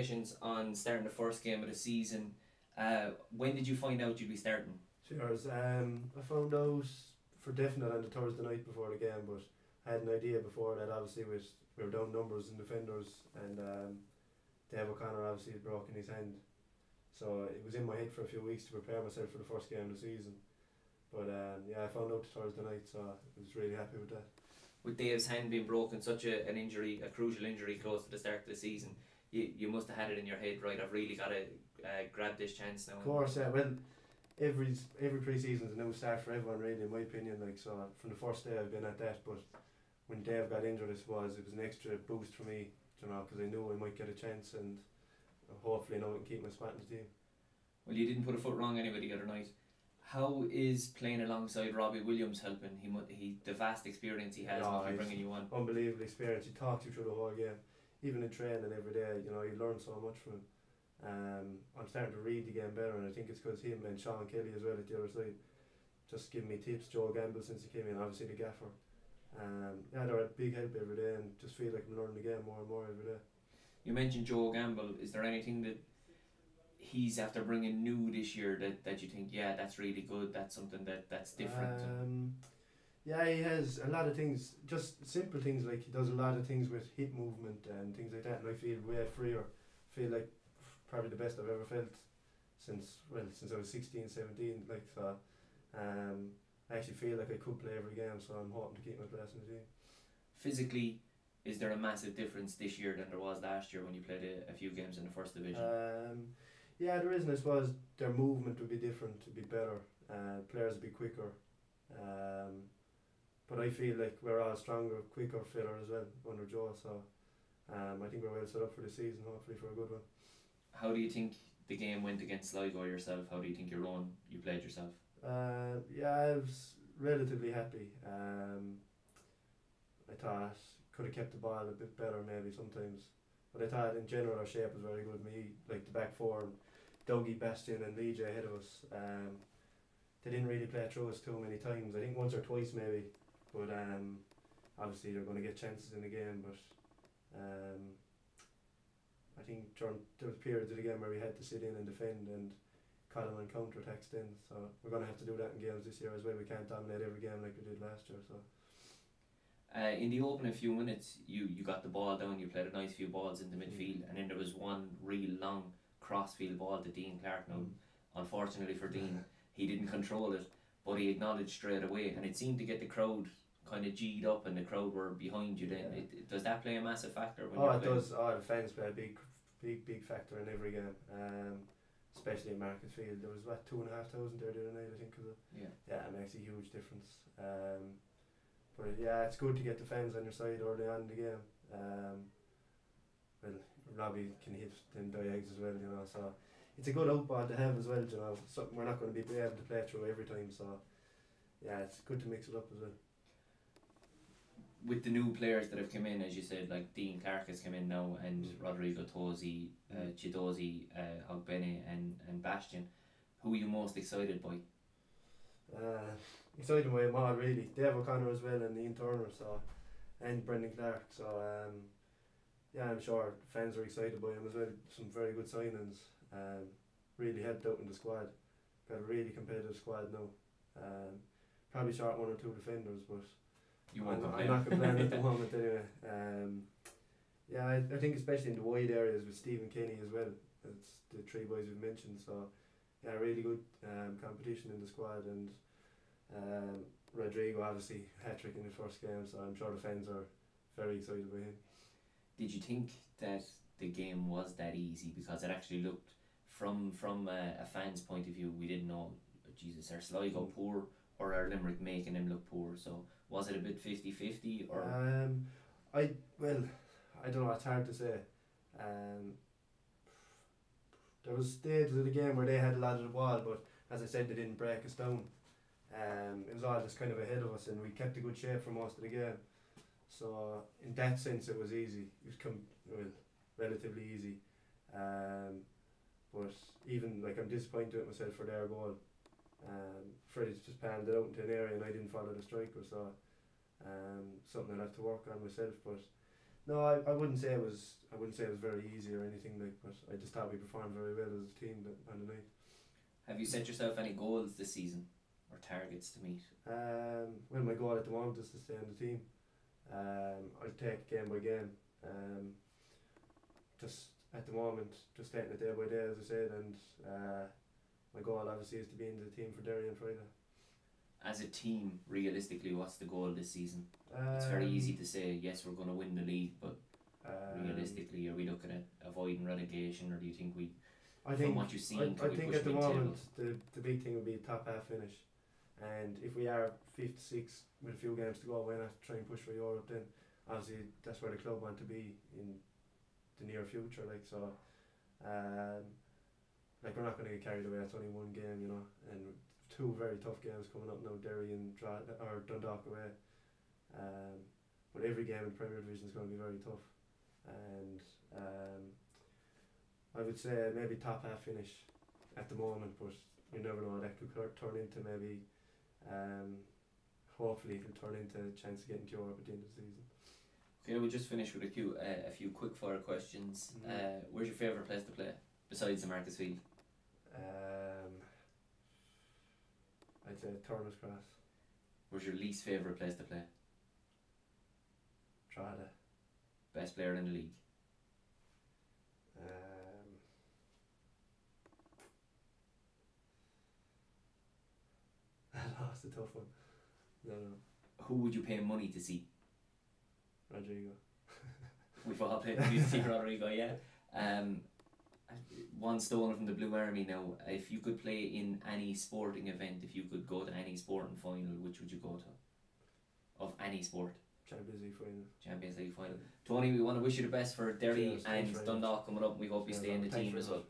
congratulations on starting the first game of the season. When did you find out you'd be starting? Cheers. I found out for definite on the Thursday night before the game, but I had an idea before that. Obviously, we were down numbers in defenders, and Dave O'Connor obviously had broken his hand, so it was in my head for a few weeks to prepare myself for the first game of the season. But I found out Thursday night, so I was really happy with that. With Dave's hand being broken, such an injury, a crucial injury close to the start of the season, you must have had it in your head, right? I've really got to grab this chance now. Of course, yeah. Well, every pre-season is a new start for everyone, really, in my opinion. Like, so from the first day I've been at that, but when Dave got injured, it was an extra boost for me, because I knew I might get a chance, and hopefully now I can keep my spot in the team. Well, you didn't put a foot wrong anyway the other night. How is playing alongside Robbie Williams helping? He the vast experience he has, must be bringing you on. Unbelievable experience. He talks you through the whole game, even in training every day. You learn so much from him. I'm starting to read the game better, and I think it's because him and Sean Kelly as well at the other side just giving me tips. Joe Gamble since he came in, obviously the gaffer. They're a big help every day, and just feel like I'm learning the game more and more every day. You mentioned Joe Gamble. Is there anything that he's after bringing new this year that you think, yeah, that's really good, that's something that's different? Yeah, he has a lot of things, just simple things, like he does a lot of things with hip movement and things like that, and I feel way freer. Feel like probably the best I've ever felt since I was 16, 17, like, so I actually feel like I could play every game, so I'm hoping to keep my place in the team. Physically, is there a massive difference this year than there was last year when you played a few games in the first division? Yeah, there is, and I suppose their movement would be different, to be better. Players would be quicker. But I feel like we're all stronger, quicker, fitter as well under Joe, so I think we're well set up for the season, hopefully for a good one. How do you think the game went against Sligo yourself? How do you think you played yourself? Yeah, I was relatively happy. I thought could have kept the ball a bit better maybe sometimes, but I thought in general our shape was very good. Me, like the back four, Dougie, Bastian and Lee ahead of us, they didn't really play through us too many times. I think once or twice maybe, but obviously they're going to get chances in the game, but I think there was periods of the game where we had to sit in and defend and call them on counter-attacks then, so we're going to have to do that in games this year as well. We can't dominate every game like we did last year. So in the opening few minutes, you got the ball down, you played a nice few balls in the midfield, and then there was one real long crossfield ball to Dean Clark. Now, unfortunately for Dean, he didn't control it, but he acknowledged straight away, and it seemed to get the crowd kind of G'd up, and the crowd were behind you then. Yeah. Does that play a massive factor when you're playing? Does. The fans play a big factor in every game, especially in Market Field. There was 2,500 there the other night, I think. Yeah, it makes a huge difference. But yeah, it's good to get the fans on your side early on in the game. Well, Robbie can hit them diags as well, so it's a good outball to have as well, something we're not going to be able to play through every time, so yeah, it's good to mix it up as well. With the new players that have come in, as you said, like Dean Clark has come in now, and Rodrigo Tosi, Chidozi, Ogbene and Bastian, who are you most excited by? Excited by them all really. Dave O'Connor as well, and Ian Turner, and Brendan Clark, so yeah, I'm sure fans are excited by him as well. Some very good signings, really helped out in the squad. Got a really competitive squad now. Probably short one or two defenders, but I'm not complaining at the moment anyway. Yeah, I think especially in the wide areas with Stephen Kenny as well. It's the three boys we've mentioned, so yeah, really good competition in the squad, and Rodrigo obviously hat-trick in the first game, so I'm sure the fans are very excited by him. Did you think that the game was that easy? Because it actually looked, from a fan's point of view, we didn't know, Jesus, are Sligo poor or are Limerick making them look poor? So was it a bit 50-50 or? I don't know, it's hard to say. There was stages of the game where they had a lot of the ball, but as I said, they didn't break us down. It was all just kind of ahead of us, and we kept a good shape for most of the game. So in that sense, it was easy. It was relatively easy. But even like, I'm disappointed with myself for their goal. Freddie just panned it out into an area, and I didn't follow the striker, so something I'll have to work on myself. But No, I wouldn't say it was. I wouldn't say it was very easy or anything like. But I just thought we performed very well as a team on the night. Have you set yourself any goals this season or targets to meet? Well, my goal at the moment is to stay on the team. I'll take game by game. Just at the moment, just taking it day by day, as I said, and my goal obviously is to be in the team for Derry on Friday. As a team, realistically, what's the goal this season? It's very easy to say, yes, we're going to win the league, but realistically, are we looking at avoiding relegation, or do you think we, from what you've seen, I think at the mid-table? moment the big thing would be top half finish, and if we are 5th, 6th with a few games to go, why not try and push for Europe? Then obviously that's where the club want to be in the near future. Like so, like we're not going to get carried away. It's only one game, you know, and two very tough games coming up now, Derry and Dundalk away. But every game in the Premier Division is going to be very tough, and I would say maybe top half finish at the moment, but you never know, that could turn into maybe hopefully it will turn into a chance of getting to Europe at the end of the season. Okay, we'll just finish with a few quick fire questions. Where's your favourite place to play besides the Marcus Field? I'd say Turner's Cross. Where's your least favourite place to play? Drogheda. Best player in the league? That's a tough one. No. Who would you pay money to see? Rodrigo. We've all played to see Rodrigo, yeah. One stolen from the Blue Army now. If you could play in any sporting event, if you could go to any sporting final, which would you go to? Of any sport? Champions League final. Champions League final. Tony, we want to wish you the best for Derry Cheers, and Dundalk coming up. We hope you stay in the team as well.